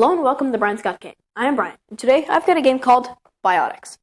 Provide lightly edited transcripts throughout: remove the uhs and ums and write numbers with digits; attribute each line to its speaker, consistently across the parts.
Speaker 1: Hello and welcome to the Brian Scott Game. I am Brian, and today I've got a game called BIOTIX.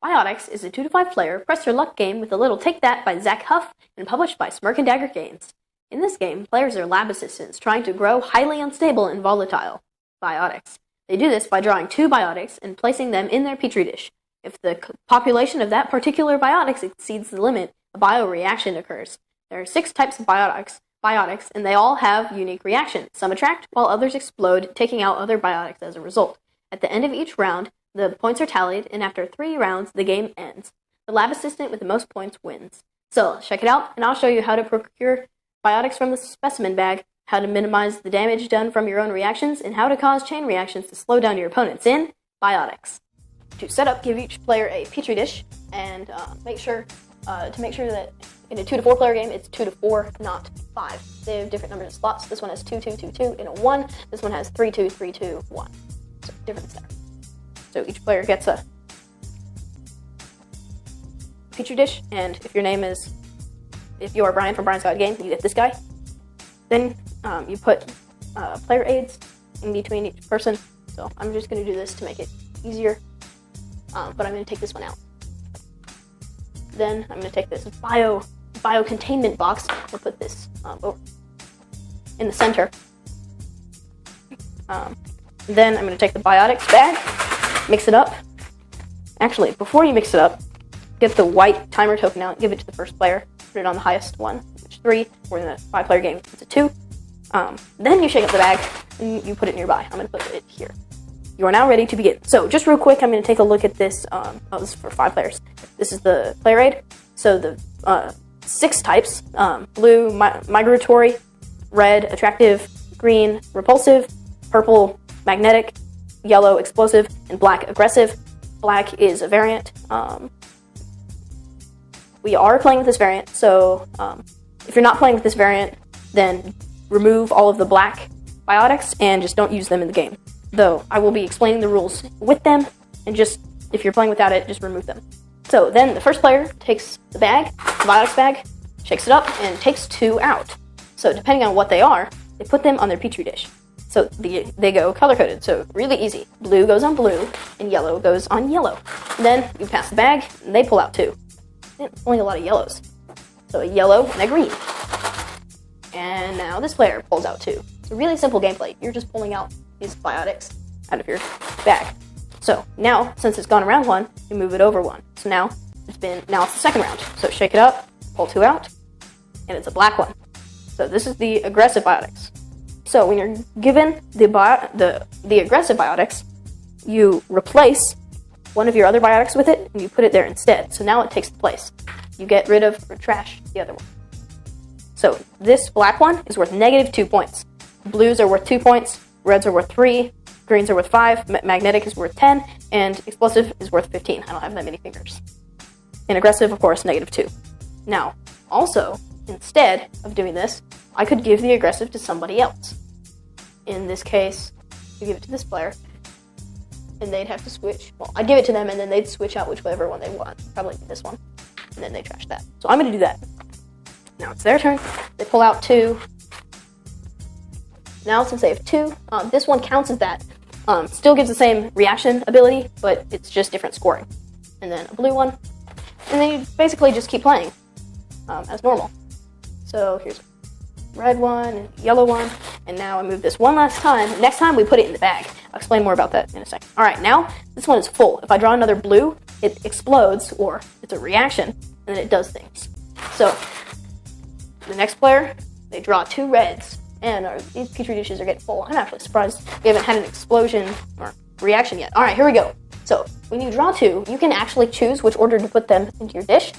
Speaker 1: BIOTIX is a 2-to-5 player press your luck game with a little Take That by Zack, Huff, and published by Smirk and Dagger games. In this game, players are lab assistants trying to grow highly unstable and volatile biotics. They do this by drawing 2 biotics and placing them in their petri dish. If the population of that particular biotics exceeds the limit, a bioreaction occurs. There are 6 types of biotics, and they all have unique reactions. Some attract, while others explode, taking out other biotics as a result. At the end of each round, the points are tallied, and after 3 rounds, the game ends. The lab assistant with the most points wins. So, check it out, and I'll show you how to procure biotics from the specimen bag, how to minimize the damage done from your own reactions, and how to cause chain reactions to slow down your opponents in BIOTIX. To set up, give each player a petri dish, and make sure that in a 2-to-4 player game, it's 2 to 4, not 5. They have different numbers of slots. This one has 2, 2, 2, 2, and a 1. This one has 3, 2, 3, 2, 1. So, difference there. So, each player gets a petri dish, and if you are Brian from Brian Scott Game, you get this guy. Then, you put player aids in between each person. So, I'm just going to do this to make it easier, but I'm going to take this one out. Then I'm going to take this bio containment box and put this over in the center. Then I'm going to take the BIOTIX bag, mix it up. Actually, before you mix it up, get the white timer token out, give it to the first player, put it on the highest one, which is 3. We're in a 5-player game, it's a 2. Then you shake up the bag and you put it nearby. I'm going to put it here. You are now ready to begin. So, just real quick, I'm going to take a look at this. This is for 5 players. This is the player aid. So, the 6 types, blue, migratory, red, attractive, green, repulsive, purple, magnetic, yellow, explosive, and black, aggressive. Black is a variant. We are playing with this variant, so if you're not playing with this variant, then remove all of the black biotics and just don't use them in the game. Though, I will be explaining the rules with them, and just, if you're playing without it, just remove them. So, then the first player takes the bag, the biotics bag, shakes it up, and takes 2 out. So, depending on what they are, they put them on their petri dish. So, they go color-coded, so really easy. Blue goes on blue, and yellow goes on yellow. Then, you pass the bag, and they pull out 2. Only a lot of yellows. So, a yellow and a green. And now this player pulls out 2. It's a really simple gameplay. You're just pulling out these biotics out of your bag. So now, since it's gone around 1, you move it over 1. So now it's the second round. So shake it up, pull 2 out, and it's a black one. So this is the aggressive biotics. So when you're given the aggressive biotics, you replace one of your other biotics with it, and you put it there instead. So now it takes the place. You get rid of or trash the other one. So this black one is worth -2 points. Blues are worth 2 points. Reds are worth 3, greens are worth 5, magnetic is worth 10, and explosive is worth 15. I don't have that many fingers. And aggressive, of course, -2. Now, also, instead of doing this, I could give the aggressive to somebody else. In this case, you give it to this player, and they'd have to switch. Well, I'd give it to them, and then they'd switch out whichever one they want. Probably this one. And then they trash that. So I'm going to do that. Now it's their turn. They pull out 2. Now, since they have 2, this one counts as that. Still gives the same reaction ability, but it's just different scoring. And then a blue one. And then you basically just keep playing as normal. So here's a red one, yellow one, and now I move this one last time. Next time, we put it in the bag. I'll explain more about that in a second. Alright, now this one is full. If I draw another blue, it explodes, or it's a reaction, and then it does things. So, the next player, they draw 2 reds. And these petri dishes are getting full. I'm actually surprised we haven't had an explosion or reaction yet. Alright, here we go. So, when you draw 2, you can actually choose which order to put them into your dish,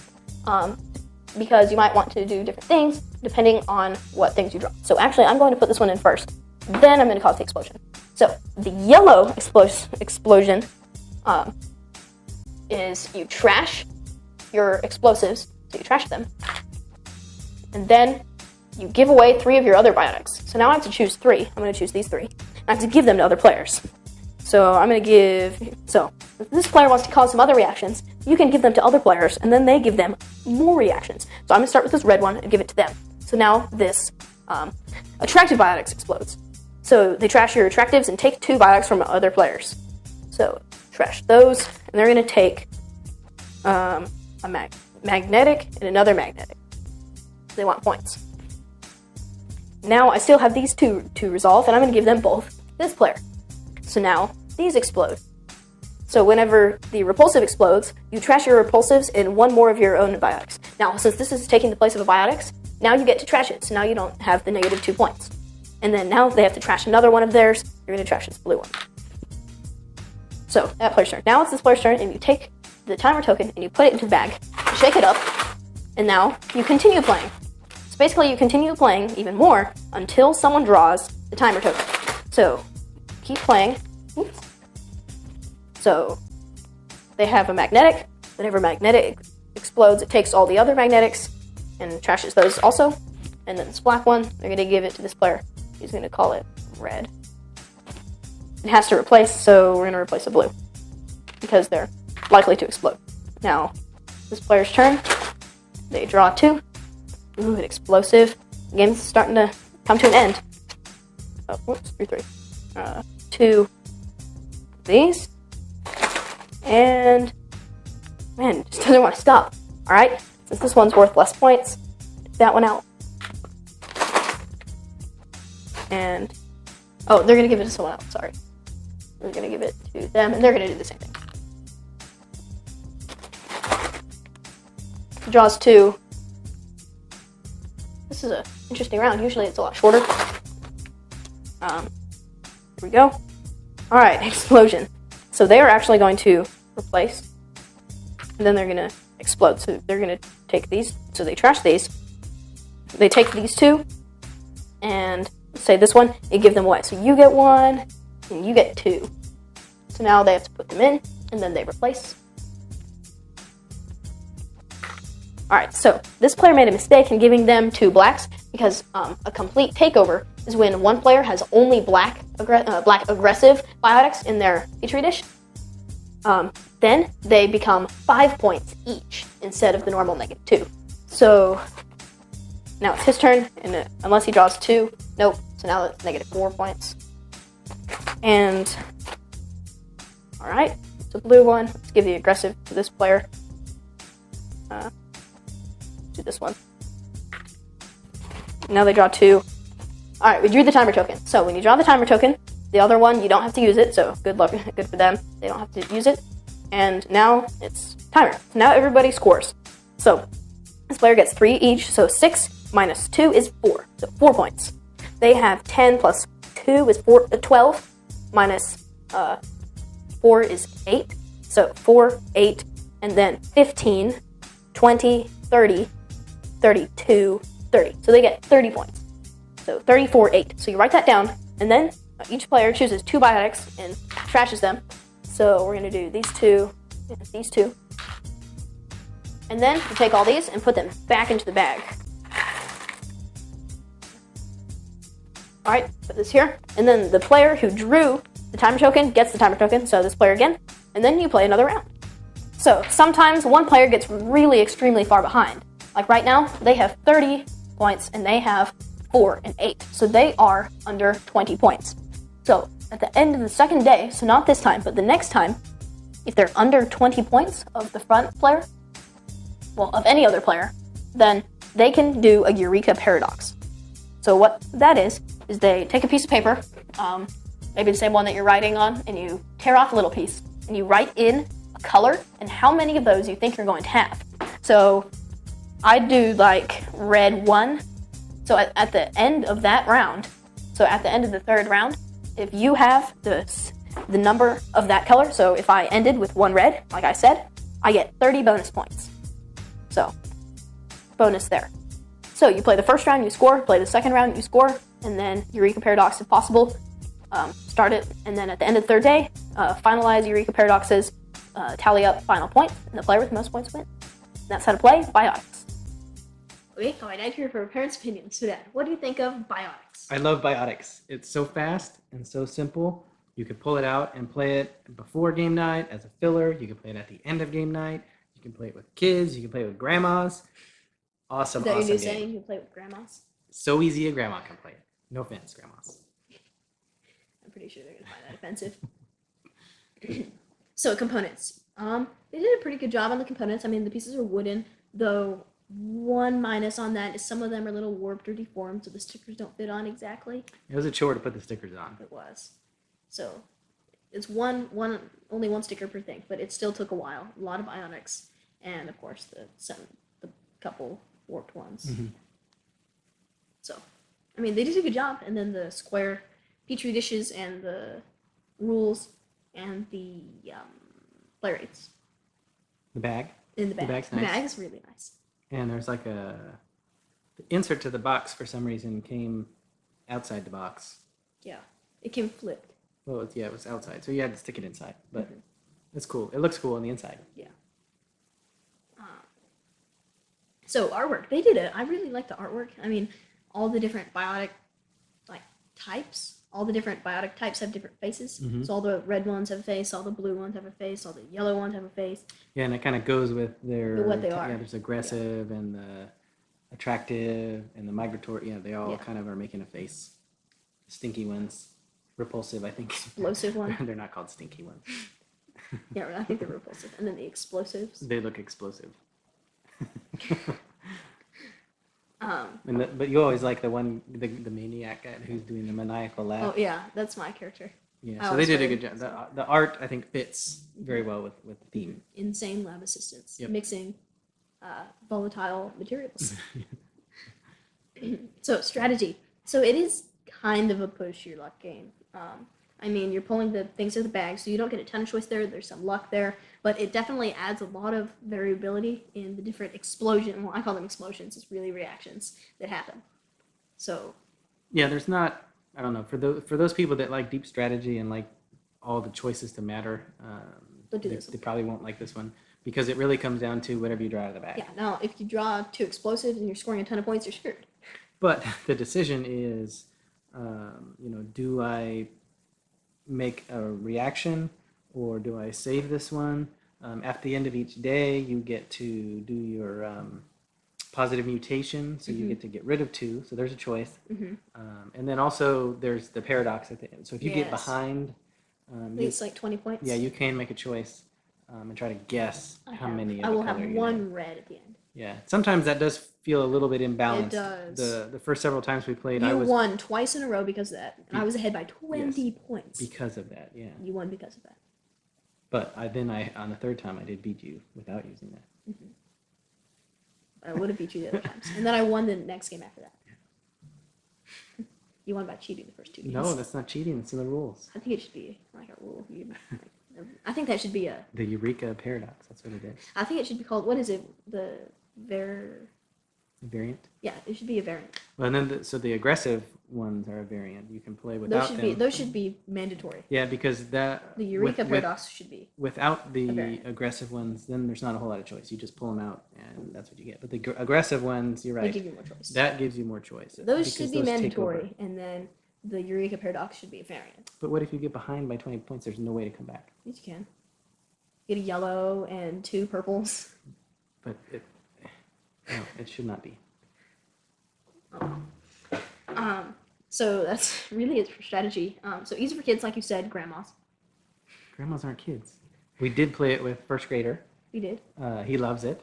Speaker 1: because you might want to do different things depending on what things you draw. So actually, I'm going to put this one in first. Then I'm going to cause the explosion. So, the yellow explosion is you trash your explosives, so you trash them, and then you give away 3 of your other biotics. So now I have to choose 3. I'm going to choose these 3. I have to give them to other players. So I'm going to give... So, if this player wants to cause some other reactions, you can give them to other players, and then they give them more reactions. So I'm going to start with this red one and give it to them. So now this attractive biotics explodes. So they trash your attractives and take 2 biotics from other players. So trash those, and they're going to take a magnetic and another magnetic. They want points. Now I still have these 2 to resolve, and I'm going to give them both to this player. So now these explode. So whenever the repulsive explodes, you trash your repulsives and 1 more of your own biotics. Now, since this is taking the place of a biotics, now you get to trash it. So now you don't have the negative 2 points. And then now they have to trash another one of theirs. You're going to trash this blue one. So that player's turn. Now it's this player's turn, and you take the timer token and you put it into the bag, shake it up, and now you continue playing. So basically you continue playing even more until someone draws the timer token. So keep playing. Oops. So they have a magnetic. Whenever magnetic explodes, it takes all the other magnetics and trashes those also. And then this black one, they're going to give it to this player. He's going to call it red. It has to replace, so we're going to replace a blue because they're likely to explode. Now, this player's turn. They draw 2. Ooh, an explosive. The game's starting to come to an end. Oh, whoops, 3. 2 of these. And, man, it just doesn't want to stop. Alright, since this one's worth less points, take that one out. And, oh, they're going to give it to someone else, sorry. We're going to give it to them, and they're going to do the same thing. Draws 2. This is an interesting round. Usually it's a lot shorter. Here we go. Alright, explosion. So they are actually going to replace, and then they're going to explode. So they're going to take these. So they trash these. They take these 2, and say this one, and give them away. So you get 1, and you get 2. So now they have to put them in, and then they replace. Alright, so this player made a mistake in giving them 2 blacks, because a complete takeover is when one player has only black aggressive biotics in their petri dish. Then they become 5 points each instead of the normal -2. So now it's his turn, and unless he draws 2, nope. So now it's -4 points. And alright, it's a blue one. Let's give the aggressive to this player. Do this one. Now they draw 2. Alright, we drew the timer token. So when you draw the timer token, the other one, you don't have to use it, so good luck, good for them. They don't have to use it. And now it's timer. So now everybody scores. So this player gets 3 each, so 6 minus 2 is 4. So 4 points. They have 10 plus 2 is 12, minus 4 is 8. So 4, 8, and then 15, 20, 30, 32, 30. So they get 30 points. So 34, 8. So you write that down, and then each player chooses 2 biotics and trashes them. So we're going to do these 2, and these 2. And then you take all these and put them back into the bag. Alright, put this here. And then the player who drew the timer token gets the timer token, so this player again. And then you play another round. So sometimes one player gets really extremely far behind. Like right now, they have 30 points and they have 4 and 8. So they are under 20 points. So at the end of the second day, so not this time, but the next time, if they're under 20 points of the front player, well, of any other player, then they can do a Eureka Paradox. So what that is they take a piece of paper, maybe the same one that you're writing on, and you tear off a little piece, and you write in a color and how many of those you think you're going to have. So I'd do like red 1. So at the end of that round, so at the end of the third round, if you have the number of that color, so if I ended with 1 red, like I said, I get 30 bonus points. So, bonus there. So you play the first round, you score, play the second round, you score, and then Eureka Paradox if possible. Start it, and then at the end of the third day, finalize Eureka Paradoxes, tally up final points, and the player with the most points wins. And that's how to play BIOTIX. Okay, so I'd here for a parent's opinion. So Dad, what do you think of BIOTIX?
Speaker 2: I love BIOTIX. It's so fast and so simple. You can pull it out and play it before game night as a filler. You can play it at the end of game night. You can play it with kids. You can play it with grandmas. Awesome,
Speaker 1: Is that
Speaker 2: awesome
Speaker 1: your new
Speaker 2: game.
Speaker 1: saying? You can play it with grandmas?
Speaker 2: So easy a grandma can play it. No offense, grandmas.
Speaker 1: pretty sure they're gonna find that offensive. So components. They did a pretty good job on the components. I mean, the pieces are wooden, though. One minus on that is some of them are a little warped or deformed, so the stickers don't fit on exactly.
Speaker 2: It was a chore to put the stickers on.
Speaker 1: It was. So it's only one sticker per thing, but it still took a while. A lot of BIOTIX, and of course the couple warped ones.
Speaker 2: Mm-hmm.
Speaker 1: So, I mean, they did a good job. And then the square petri dishes and the rules and the play rates
Speaker 2: The bag.
Speaker 1: in the bag.
Speaker 2: The bag's
Speaker 1: The
Speaker 2: nice.
Speaker 1: bag is really nice.
Speaker 2: And there's like the insert to the box for some reason came outside the box.
Speaker 1: Yeah, it came flipped.
Speaker 2: Well, it was outside, so you had to stick it inside. But
Speaker 1: Mhm.
Speaker 2: it's cool. It looks cool on the inside.
Speaker 1: Yeah. So artwork, they did it. I really like the artwork. I mean, all the different biotic types. All the different biotic types have different faces.
Speaker 2: Mhm.
Speaker 1: So all the red ones have a face. All the blue ones have a face. All the yellow ones have a face.
Speaker 2: Yeah, and it kind of goes with their
Speaker 1: What they are.
Speaker 2: Yeah, there's aggressive and the attractive and the migratory. Yeah, they all
Speaker 1: Yeah.
Speaker 2: kind of are making a face. The stinky ones, repulsive. I think.
Speaker 1: Explosive one.
Speaker 2: They're not called stinky ones.
Speaker 1: Yeah, I think they're repulsive. And then the explosives.
Speaker 2: They look explosive.
Speaker 1: Um,
Speaker 2: But you always like the maniac guy who's doing the maniacal laugh.
Speaker 1: oh yeah, that's my character.
Speaker 2: Yeah,
Speaker 1: I
Speaker 2: so they
Speaker 1: always
Speaker 2: did a
Speaker 1: play
Speaker 2: good job. The art, I think, fits very well with the theme.
Speaker 1: Insane lab assistants
Speaker 2: Yep.
Speaker 1: mixing volatile materials. So strategy. So it is kind of a push your luck game. I mean, you're pulling the things out of the bag, so you don't get a ton of choice there. There's some luck there, but it definitely adds a lot of variability in the different explosion. Well, I call them explosions. It's really reactions that happen. So
Speaker 2: Yeah, there's not. I don't know for those people that like deep strategy and like all the choices to matter.
Speaker 1: They'll do this
Speaker 2: They probably won't like this one because it really comes down to whatever you draw out of the bag.
Speaker 1: yeah, now if you draw 2 explosives and you're scoring a ton of points, you're screwed.
Speaker 2: But the decision is, do I make a reaction or do I save this one? At the end of each day, you get to do your positive mutation, so you get to get rid of 2. So there's a choice. And then also there's the paradox at the end. So if you get
Speaker 1: Yes.
Speaker 2: behind,
Speaker 1: I think it's like 20 points.
Speaker 2: yeah, you can make a choice and try to guess how many.
Speaker 1: I
Speaker 2: of
Speaker 1: will
Speaker 2: the
Speaker 1: have
Speaker 2: color you
Speaker 1: one red at the end.
Speaker 2: Yeah, sometimes that does feel a little bit imbalanced.
Speaker 1: It does.
Speaker 2: The first several times we played,
Speaker 1: You
Speaker 2: I was
Speaker 1: won twice in a row because of that, and I was ahead by 20 points.
Speaker 2: because of that. Yeah,
Speaker 1: You won because of that.
Speaker 2: but I on the third time I did beat you without using that.
Speaker 1: I would have beat you the other times, and then I won the next game after that. You won by cheating the first 2 games.
Speaker 2: No, that's not cheating. It's in the rules.
Speaker 1: I think it should be like a rule. I think that should be a.
Speaker 2: The Eureka paradox. That's what it is.
Speaker 1: I think it should be called. What is it? The
Speaker 2: Variant.
Speaker 1: Yeah, it should be a variant.
Speaker 2: Well, and then so the aggressive ones are a variant. You can play without them.
Speaker 1: Those should be mandatory.
Speaker 2: Yeah, because that
Speaker 1: The Eureka paradox should be.
Speaker 2: without the
Speaker 1: variant.
Speaker 2: aggressive ones, then there's not a whole lot of choice. You just pull them out, and that's what you get. But the aggressive ones, you're
Speaker 1: They
Speaker 2: right.
Speaker 1: give you more choice.
Speaker 2: That gives you more choice.
Speaker 1: Those
Speaker 2: because
Speaker 1: should be
Speaker 2: those take over.
Speaker 1: mandatory, and then the Eureka paradox should be a variant.
Speaker 2: But what if you get behind by 20 points? There's no way to come back.
Speaker 1: Yes, you can. Get a yellow and 2 purples.
Speaker 2: But it should not be.
Speaker 1: So that's really it for strategy. So easy for kids, like you said, grandmas.
Speaker 2: Grandmas aren't kids. We did play it with first grader.
Speaker 1: We did.
Speaker 2: He loves it.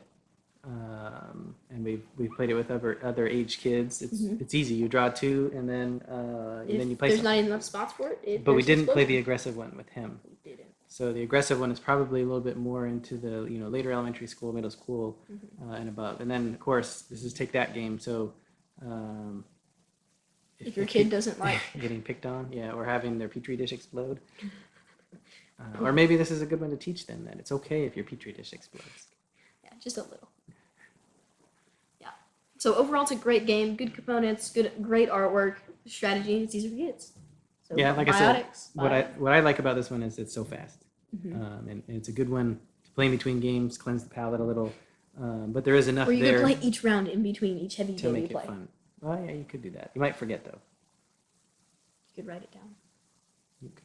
Speaker 2: And we've played it with other age kids. It's easy. You draw 2, and then you play.
Speaker 1: There's
Speaker 2: some.
Speaker 1: not enough spots for it.
Speaker 2: But we
Speaker 1: there's
Speaker 2: didn't play the
Speaker 1: explosion.
Speaker 2: aggressive one with him.
Speaker 1: We didn't.
Speaker 2: So the aggressive one is probably a little bit more into the later elementary school, middle school, and above. And then of course this is take that game. So
Speaker 1: If your kid doesn't like
Speaker 2: getting picked on, or having their petri dish explode, or maybe this is a good one to teach them that it's okay if your petri dish explodes.
Speaker 1: Yeah, just a little. Yeah. So overall, it's a great game. Good components, great artwork, strategy. It's easy for kids. So
Speaker 2: Yeah, like I said,
Speaker 1: BIOTIX.
Speaker 2: what I like about this one is it's so fast, and it's a good one to play in between games, cleanse the palate a little. But there is enough
Speaker 1: Or you
Speaker 2: there
Speaker 1: could play each round in between each heavy
Speaker 2: to
Speaker 1: game you
Speaker 2: make
Speaker 1: play.
Speaker 2: it fun. Well, yeah, you could do that. You might forget though.
Speaker 1: You could write it down.
Speaker 2: You could.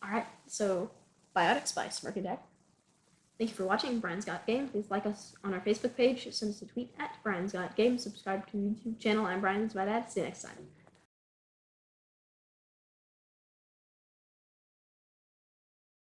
Speaker 1: All right. So BIOTIX by Smirk and Dagger. Thank you for watching Brian's Got Game. Please like us on our Facebook page. Send us a tweet at Brian's Got Game. Subscribe to the YouTube channel. I'm Brian. This is my dad. See you next time.